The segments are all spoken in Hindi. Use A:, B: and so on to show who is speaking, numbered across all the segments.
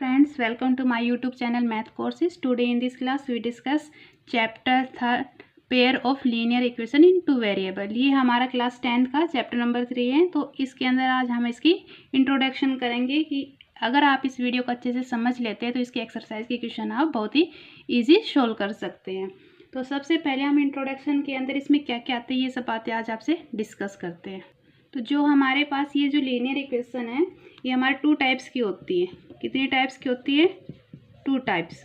A: friends, welcome to my YouTube channel Math Courses. Today in this class we discuss chapter 3 pair of linear equation in two variable. ये हमारा क्लास 10th का चैप्टर नंबर 3 है। तो इसके अंदर आज हम इसकी इंट्रोडक्शन करेंगे कि अगर आप इस वीडियो को अच्छे से समझ लेते हैं तो इसकी एक्सरसाइज की क्वेश्चन आप बहुत ही ईजी सोल्व कर सकते हैं। तो सबसे पहले हम इंट्रोडक्शन के अंदर इसमें क्या क्या आते हैं ये सब बातें आज आपसे डिस्कस करते हैं। तो जो हमारे पास ये जो लीनियर इक्वेशन है ये हमारे टू टाइप्स की होती है। कितनी टाइप्स की होती है? Two types.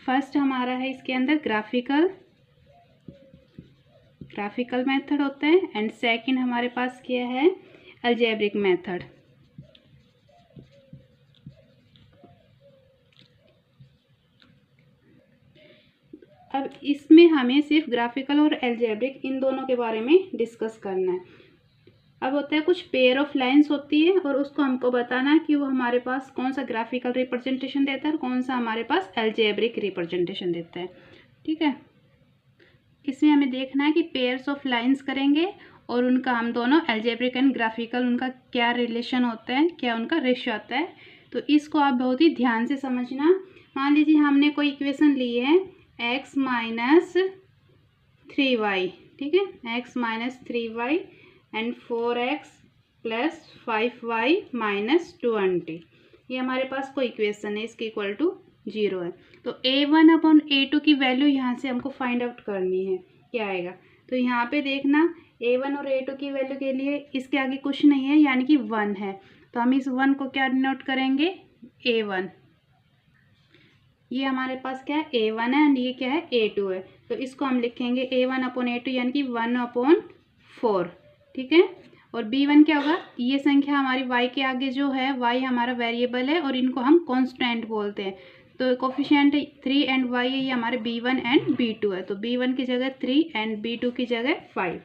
A: फर्स्ट हमारा है इसके अंदर ग्राफिकल मेथड होता है एंड सेकंड हमारे पास क्या है? Algebraic method. अब इसमें हमें सिर्फ ग्राफिकल और अलजेब्रिक इन दोनों के बारे में डिस्कस करना है। अब होता है कुछ पेयर ऑफ लाइंस होती है और उसको हमको बताना है कि वो हमारे पास कौन सा ग्राफिकल रिप्रेजेंटेशन देता है और कौन सा हमारे पास अलजेब्रिक रिप्रेजेंटेशन देता है। ठीक है, इसमें हमें देखना है कि पेयर्स ऑफ लाइंस करेंगे और उनका हम दोनों अलजेब्रिक एंड ग्राफिकल उनका क्या रिलेशन होता है, क्या उनका रेशियो आता है। तो इसको आप बहुत ही ध्यान से समझना। मान लीजिए हमने कोई इक्वेशन ली है x माइनस 3y, ठीक है, x minus 3y and 4x plus 5y minus 20। ये हमारे पास कोई इक्वेशन है, इसके इक्वल टू 0 है। तो a1 अपॉन a2 की वैल्यू यहाँ से हमको फाइंड आउट करनी है, क्या आएगा। तो यहाँ पे देखना a1 और a2 की वैल्यू के लिए इसके आगे कुछ नहीं है यानी कि 1 है। तो हम इस 1 को क्या डिनोट करेंगे? a1। ये हमारे पास क्या है? a1 है एंड ये क्या है? a2 है। तो इसको हम लिखेंगे a1 अपॉन a2 यानी कि 1 अपॉन 4, ठीक है। और b1 क्या होगा? ये संख्या हमारी y के आगे जो है, y हमारा वेरिएबल है और इनको हम कांस्टेंट बोलते हैं। तो कोफिशिएंट 3 एंड y है, ये हमारे b1 एंड b2 है। तो b1 की जगह 3 एंड b2 की जगह 5,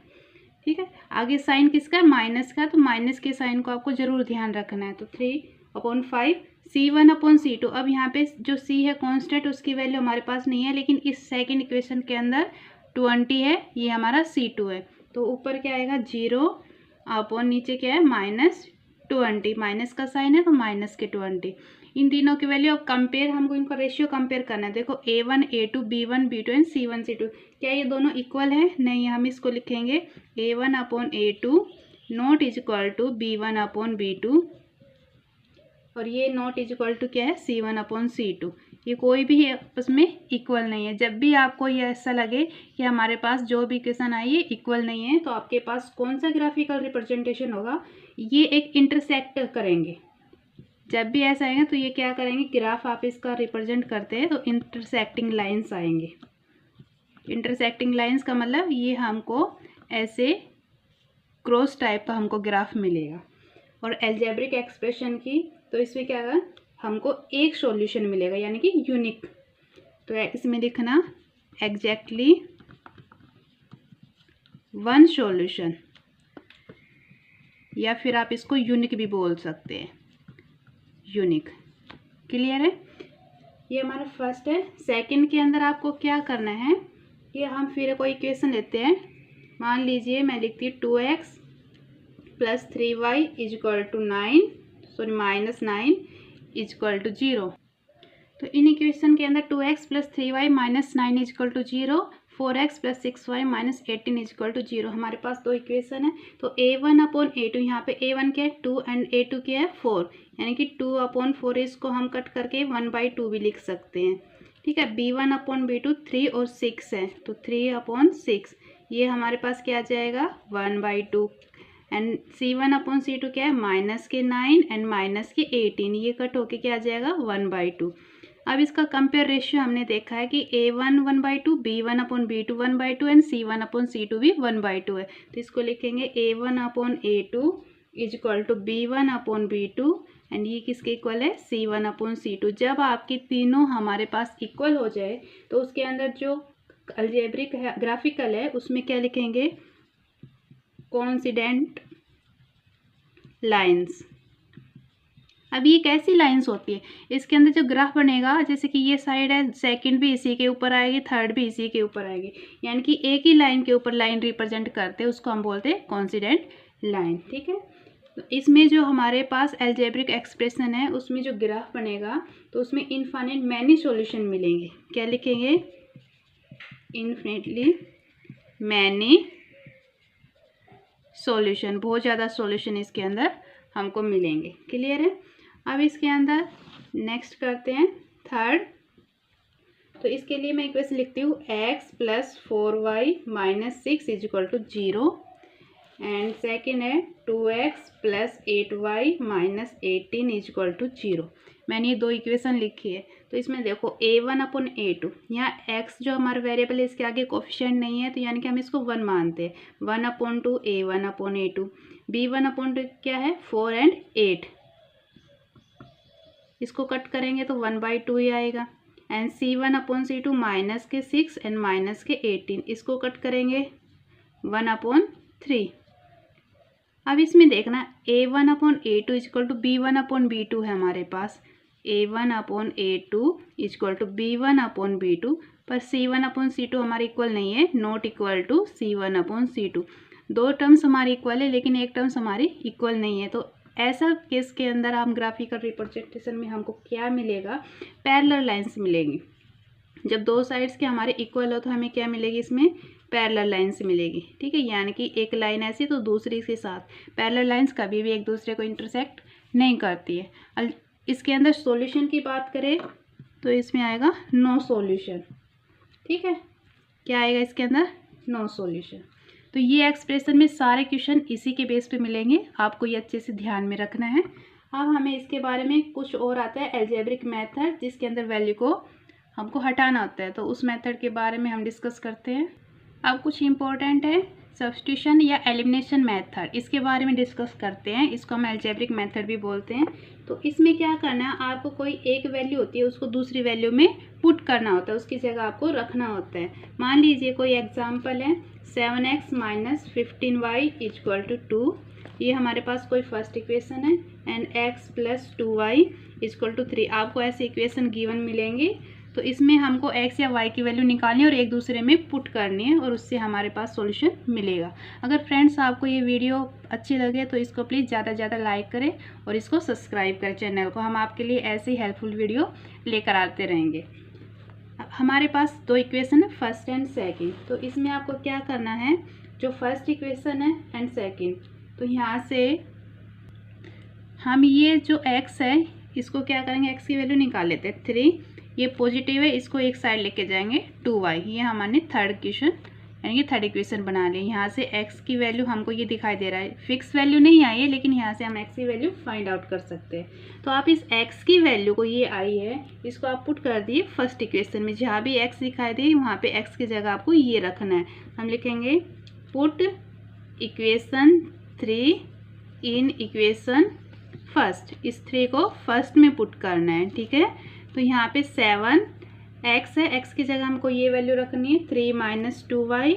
A: ठीक है। आगे साइन किसका है? माइनस का। तो माइनस के साइन को आपको जरूर ध्यान रखना है। तो 3 अपॉन 5 c1 अपॉन c2। अब यहाँ पे जो c है कांस्टेंट, उसकी वैल्यू हमारे पास नहीं है, लेकिन इस सेकेंड इक्वेशन के अंदर 20 है, ये हमारा c2 है। तो ऊपर क्या आएगा? 0 अपॉन नीचे क्या है? माइनस 20। माइनस का साइन है तो माइनस के 20। इन तीनों की वैल्यू अब कंपेयर, हमको इनका रेशियो कंपेयर करना है। देखो a1 a2 b1 b2 and c1 c2, क्या ये दोनों इक्वल है? नहीं, हम इसको लिखेंगे a1 upon a2 not is equal to b1 upon b2 और ये नॉट इज इक्वल टू क्या है? c1 upon c2। ये कोई भी आपस में इक्वल नहीं है। जब भी आपको ये ऐसा लगे कि हमारे पास जो भी इक्वेशन आई है इक्वल नहीं है, तो आपके पास कौन सा ग्राफिकल रिप्रेजेंटेशन होगा? ये एक इंटरसेक्ट करेंगे। जब भी ऐसा आएगा तो ये क्या करेंगे? ग्राफ आप इसका रिप्रेजेंट करते हैं तो इंटरसेक्टिंग लाइंस आएंगे। इंटरसेक्टिंग लाइंस का मतलब ये हमको ऐसे क्रॉस टाइप का हमको ग्राफ मिलेगा। और अलजेब्रिक एक्सप्रेशन की तो इसमें क्या होगा? हमको एक सॉल्यूशन मिलेगा यानी कि यूनिक। तो इसमें लिखना एग्जैक्टली वन सॉल्यूशन, या फिर आप इसको यूनिक भी बोल सकते हैं, यूनिक। क्लियर है? ये हमारा फर्स्ट है। सेकंड के अंदर आपको क्या करना है कि हम फिर कोई इक्वेशन लेते हैं। मान लीजिए मैं लिखती हूँ 2x plus 3y is equal to 9, sorry minus 9 is equal to 0। तो इन इक्वेशन के अंदर 2x plus 3y minus 9 is equal to 0, 4x plus 6y minus 18 is equal to 0। हमारे पास दो इक्वेशन है। तो a1 अपॉन a2, यहाँ पे a1 क्या है? 2 एंड a2 क्या है? 4, यानी कि 2 अपॉन 4, इसको हम कट करके 1/2 भी लिख सकते हैं, ठीक है। b1 अपॉन b2 3 और 6 है, तो 3 अपॉन 6, ये हमारे पास क्या आ जाएगा? 1/2। एंड c1 अपॉन c2 क्या है? माइनस के 9 एंड माइनस के 18, ये कट होके क्या आ जाएगा? 1/2। अब इसका कंपेयर रेशियो हमने देखा है कि a1 1/2, b1 upon b2 1/2 and c1 upon c2 भी 1/2 है। तो इसको लिखेंगे a1 upon a2 is equal to b1 upon b2 and ये किसके इक्वल है? c1 upon c2। जब आपकी तीनों हमारे पास इक्वल हो जाए तो उसके अंदर जो अलजेब्रिक है, ग्राफिकल है, उसमें क्या लिखेंगे? Coincident lines. अब ये कैसी लाइंस होती है? इसके अंदर जो ग्राफ बनेगा, जैसे कि ये साइड है, सेकंड भी इसी के ऊपर आएगी, थर्ड भी इसी के ऊपर आएगी, यानी कि एक ही लाइन के ऊपर लाइन रिप्रेजेंट करते हैं, उसको हम बोलते हैं कोइंसिडेंट लाइन, ठीक है। तो इसमें जो हमारे पास अलजेब्रिक एक्सप्रेशन है उसमें जो ग्राफ बनेगा तो उसमें इनफाइनाइट मैनी सॉल्यूशन मिलेंगे। क्या लिखेंगे? इनफिनिटली मैनी सॉल्यूशन, बहुत ज़्यादा सॉल्यूशन इसके अंदर हमको मिलेंगे। क्लियर है? अब इसके अंदर नेक्स्ट करते हैं थर्ड। तो इसके लिए मैं इक्वेशन लिखती हूँ x + 4y - 6 = 0 एंड सेकेंड है 2x + 8y - 18 = 0। मैंने ये दो इक्वेशन लिखी है। तो इसमें देखो a1/a2, यहाँ x जो हमारा वेरिएबल है इसके आगे कोफिशिएंट नहीं है, तो यानी कि हम इसको 1 मानते हैं। 1/2 a1/a2, b1/2 क्या है 4 एंड 8, इसको कट करेंगे तो 1/2 ही आएगा। एंड c1/c2 -6 एंड -18, इसको कट करेंगे 1/3। अब इसमें देखना a1/a2 = b1/b2 है हमारे पास। a1/a2 = b1/b2, पर c1/c2 हमारे इक्वल नहीं है, नॉट इक्वल टू c1/c2। दो टर्म्स हमारी इक्वल है लेकिन एक टर्म्स हमारी इक्वल नहीं है। तो ऐसा केस के अंदर हम ग्राफिकल रिप्रेजेंटेशन में हमको क्या मिलेगा? पैरेलल लाइंस मिलेंगी। जब दो साइड्स के हमारे इक्वल हो तो हमें क्या मिलेगी? इसमें पैरेलल लाइंस मिलेगी। ठीक है, यानी कि एक लाइन ऐसी तो दूसरी के साथ। पैरेलल लाइंस कभी भी एक दूसरे को इंटरसेक्ट नहीं करती है। इसके अंदर सॉल्यूशन की बात करें तो इसमें आएगा नो सॉल्यूशन। ठीक है, क्या आएगा इसके अंदर? No solution. तो ये एक्सप्रेशन में सारे क्वेश्चन इसी के बेस पे मिलेंगे, आपको ये अच्छे से ध्यान में रखना है। अब हमें इसके बारे में कुछ और आता है, अलजेब्रिक मेथड, जिसके अंदर वैल्यू को हमको हटाना होता है। तो उस मेथड के बारे में हम डिस्कस करते हैं। अब कुछ इम्पोर्टेंट है, सब्स्टिट्यूशन या एलिमिनेशन मेथड, इसके बारे में डिस्कस करते हैं। इसको हम अलजेब्रिक मेथड भी बोलते हैं। तो इसमें क्या करना है, आपको कोई एक वैल्यू होती है उसको दूसरी वैल्यू में पुट करना होता है, उसकी जगह आपको रखना होता है। मान लीजिए कोई एग्जांपल है 7x - 15y = 2, ये हमारे पास कोई फर्स्ट इक्वेशन है। एंड x + 2y = 3, आपको ऐसे इक्वेशन गिवन मिलेंगे। तो इसमें हमको x या y की वैल्यू निकालनी है और एक दूसरे में पुट करनी है और उससे हमारे पास सॉल्यूशन मिलेगा। अगर फ्रेंड्स आपको ये वीडियो अच्छी लगे तो इसको प्लीज़ ज़्यादा से ज़्यादा लाइक करें और इसको सब्सक्राइब करें चैनल को। हम आपके लिए ऐसे ही हेल्पफुल वीडियो लेकर आते रहेंगे। हमारे पास दो इक्वेशन है, फर्स्ट एंड सेकंड। तो इसमें आपको क्या करना है, जो फर्स्ट इक्वेशन है एंड सेकंड, तो यहाँ से हम ये जो x है इसको क्या करेंगे, x की वैल्यू निकाल लेते हैं 3, ये पॉजिटिव है, इसको एक साइड लेके जाएंगे 2y, ये हमारे थर्ड क्वेश्चन यानी कि थर्ड इक्वेशन बना लें। यहाँ से x की वैल्यू हमको ये दिखाई दे रहा है, फिक्स वैल्यू नहीं आई है लेकिन यहाँ से हम x की वैल्यू फाइंड आउट कर सकते हैं। तो आप इस x की वैल्यू को, ये आई है, इसको आप पुट कर दिए फर्स्ट इक्वेशन में। जहाँ भी x दिखाई दे वहाँ पे x की जगह आपको ये रखना है। हम लिखेंगे put equation 3 in equation first, इस 3 को फर्स्ट में पुट करना है। ठीक है, तो यहाँ पे 7x है, x की जगह हमको ये वैल्यू रखनी है 3 - 2y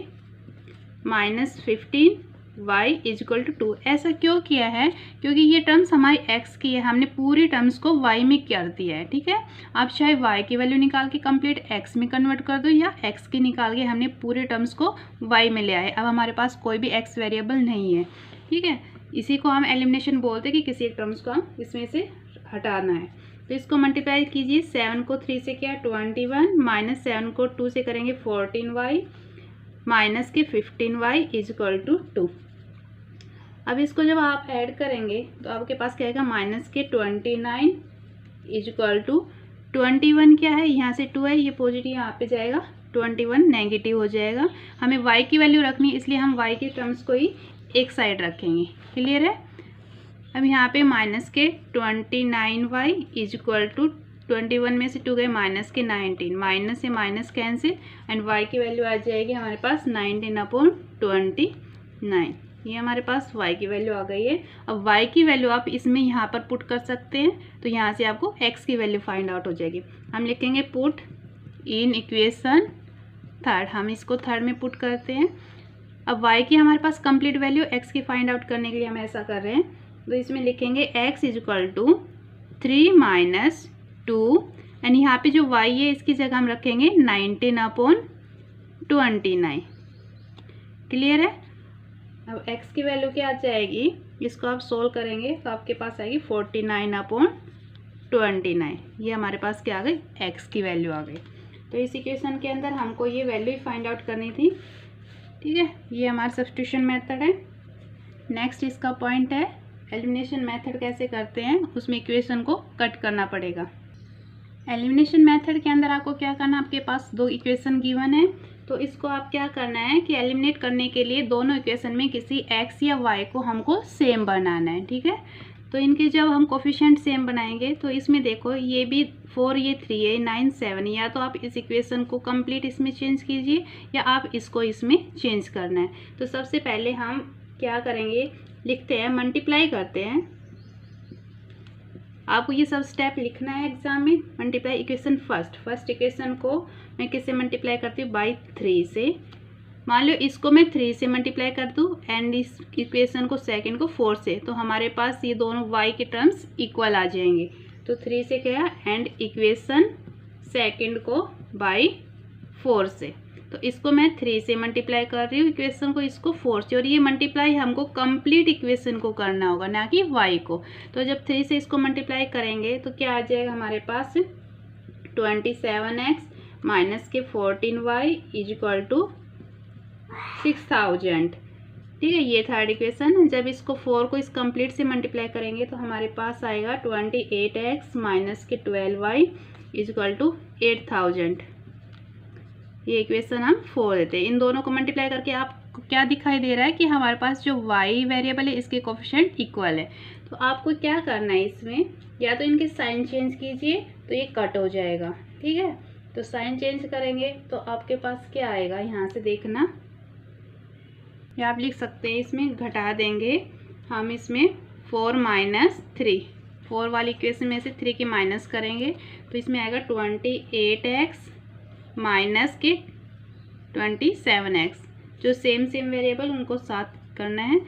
A: - 15y = 2। ऐसा क्यों किया है, क्योंकि ये टर्म्स हमारी x की है, हमने पूरी टर्म्स को y में कर दिया है। ठीक है, आप चाहे y की वैल्यू निकाल के कंप्लीट x में कन्वर्ट कर दो या x की निकाल के हमने पूरे टर्म्स को y में ले आए। अब हमारे पास कोई भी x वेरिएबल नहीं है। ठीक है, इसी को हम एलिमिनेशन बोलते हैं कि किसी एक टर्म्स को हम इसमें से हटाना है। तो इसको मल्टीप्लाई कीजिए, 7 को 3 से किया 21, -7 को 2 से करेंगे 14y, -15y = 2। अब इसको जब आप ऐड करेंगे तो आपके पास क्या आएगा, -29 = 21 क्या है, यहाँ से 2 है, ये पॉजिटिव यहाँ पे जाएगा, 21 नेगेटिव हो जाएगा। हमें y की वैल्यू रखनी है इसलिए हम y के टर्म्स को ही एक साइड रखेंगे। क्लियर है? अब यहाँ पे -29y = 21 में से 2 गए -19, माइनस से माइनस कैंसिल एंड y की वैल्यू आ जाएगी हमारे पास 19/29। ये हमारे पास y की वैल्यू आ गई है। अब y की वैल्यू आप इसमें यहाँ पर पुट कर सकते हैं, तो यहाँ से आपको x की वैल्यू फाइंड आउट हो जाएगी। हम लिखेंगे पुट इन इक्वेशन थर्ड, हम इसको थर्ड में पुट करते हैं। अब y की हमारे पास कंप्लीट वैल्यू, x की फाइंड आउट करने के लिए हम ऐसा कर रहे हैं। तो इसमें लिखेंगे x = 3 - 2 एंड यहाँ पे जो y है इसकी जगह हम रखेंगे 19/29। क्लियर है? अब x की वैल्यू क्या आ जाएगी, इसको आप सोल्व करेंगे तो आपके पास आएगी 49/29। ये हमारे पास क्या आ गई, x की वैल्यू आ गई। तो इस इक्वेशन के अंदर हमको ये वैल्यू ही फाइंड आउट करनी थी। ठीक है, ये हमारा सब्स्टिट्यूशन मेथड है। नेक्स्ट इसका पॉइंट है एलिमिनेशन मेथड कैसे करते हैं, उसमें इक्वेशन को कट करना पड़ेगा। एलिमिनेशन मेथड के अंदर आपको क्या करना है, आपके पास दो इक्वेशन गिवन है, तो इसको आप क्या करना है कि एलिमिनेट करने के लिए दोनों इक्वेशन में किसी x या y को हमको सेम बनाना है। ठीक है, तो इनके जब हम कोफिशिएंट सेम बनाएंगे तो इसमें देखो ये भी 4 ये 3 है 9 7, या तो आप इस इक्वेशन को कंप्लीट इसमें चेंज कीजिए या आप इसको इसमें चेंज करना है। तो सबसे पहले हम क्या करेंगे, लिखते हैं, मल्टीप्लाई करते हैं। आपको ये सब स्टेप लिखना है एग्जाम में। मल्टीप्लाई इक्वेशन फर्स्ट इक्वेशन को मैं किससे मल्टीप्लाई करती हूँ, बाई 3 से। मान लो इसको मैं 3 से मल्टीप्लाई कर दूँ एंड इस इक्वेशन को सेकंड को 4 से, तो हमारे पास ये दोनों y के टर्म्स इक्वल आ जाएंगे। तो 3 से क्या एंड इक्वेशन सेकंड को बाई 4 से, तो इसको मैं 3 से मल्टीप्लाई कर रही हूँ इक्वेशन को, इसको 4 से, और ये मल्टीप्लाई हमको कंप्लीट इक्वेशन को करना होगा ना कि y को। तो जब 3 से इसको मल्टीप्लाई करेंगे तो क्या आ जाएगा हमारे पास 27x माइनस के 14y इज इक्वल टू 6000। ठीक है, ये थर्ड इक्वेशन। जब इसको 4 को इस कंप्लीट से मल्टीप्लाई करेंगे तो हमारे पास आएगा 28x माइनस के 12y इज इक्वल टू 8000। ये इक्वेशन हम 4 देते हैं। इन दोनों को मल्टीप्लाई करके आपको क्या दिखाई दे रहा है कि हमारे पास जो y वेरिएबल है इसके कोफिशिएंट इक्वल है। तो आपको क्या करना है इसमें, या तो इनके साइन चेंज कीजिए तो ये कट हो जाएगा। ठीक है, तो साइन चेंज करेंगे तो आपके पास क्या आएगा, यहाँ से देखना, या आप लिख सकते हैं इसमें घटा देंगे हम, इसमें 4 माइनस 3, 4 वाली इक्वेशन में से 3 की माइनस करेंगे तो इसमें आएगा 28x माइनस के 27x, जो सेम वेरिएबल उनको साथ करना है,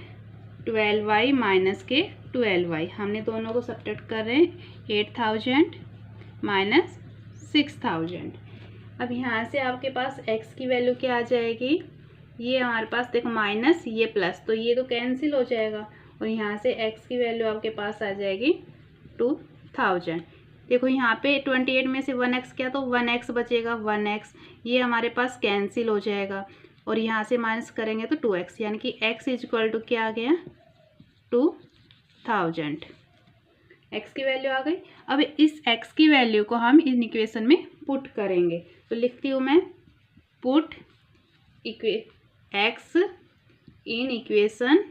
A: 12y माइनस के 12y, हमने दोनों को सब्ट्रैक्ट कर रहे हैं, 8000 माइनस 6000। अब यहाँ से आपके पास x की वैल्यू क्या आ जाएगी, ये हमारे पास देखो माइनस ये प्लस, तो ये तो कैंसिल हो जाएगा, और यहाँ से x की वैल्यू आपके पास आ जाएगी 2000। देखो यहाँ पे 28 में से 1x क्या, तो 1x बचेगा, 1x ये हमारे पास कैंसिल हो जाएगा, और यहाँ से माइनस करेंगे तो 2x, यानी कि x इज इक्वल टू क्या आ गया 2000। x की वैल्यू आ गई। अब इस x की वैल्यू को हम इन इक्वेशन में पुट करेंगे, तो लिखती हूँ मैं, put x in equation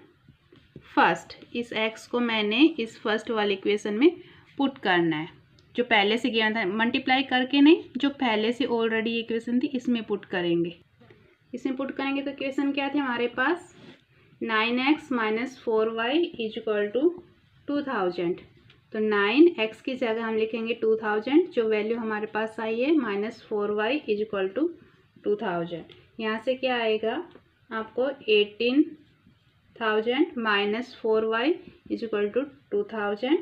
A: first. इस x को मैंने इस फर्स्ट वाले इक्वेशन में पुट करना है, जो पहले से गिवन था, मल्टीप्लाई करके नहीं, जो पहले से ऑलरेडी इक्वेशन थी इसमें पुट करेंगे। इसमें पुट करेंगे तो इक्वेशन क्या थी हमारे पास, 9x minus 4y is equal to 2000। तो 9x की जगह हम लिखेंगे 2000, जो वैल्यू हमारे पास आई है minus 4y is equal to 2000। यहाँ से क्या आएगा आपको 18,000 minus 4y is equal to 2000।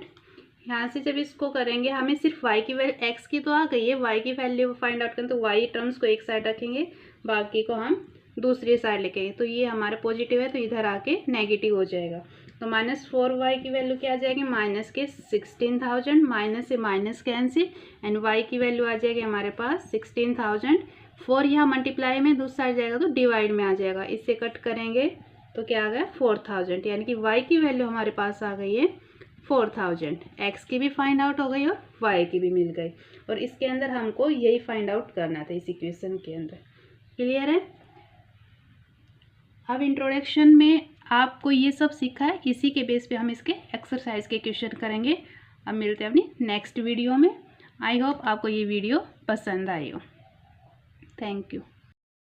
A: यहाँ से जब इसको करेंगे हमें सिर्फ y की वैल्यू, x की तो आ गई है, y की वैल्यू फाइंड आउट करें तो y टर्म्स को एक साइड रखेंगे, बाकी को हम दूसरी साइड लिखेंगे। तो ये हमारा पॉजिटिव है तो इधर आके नेगेटिव हो जाएगा। तो माइनस 4y की वैल्यू क्या आ जाएगी, माइनस के 16,000, माइनस से माइनस कैंसिल, एंड y की वैल्यू आ जाएगी हमारे पास 16,000। 4 यहाँ मल्टीप्लाई में दूसरी साइड जाएगा तो डिवाइड में आ जाएगा, इससे कट करेंगे तो क्या आ गया 4000, यानी कि y की वैल्यू हमारे पास आ गई है 4000। x की भी फाइंड आउट हो गई और y की भी मिल गई, और इसके अंदर हमको यही फाइंड आउट करना था इस इक्वेशन के अंदर। क्लियर है। अब इंट्रोडक्शन में आपको ये सब सीखा है, इसी के बेस पे हम इसके एक्सरसाइज के क्वेश्चन करेंगे। अब मिलते हैं अपनी नेक्स्ट वीडियो में। आई होप आपको ये वीडियो पसंद आई हो। Thank you.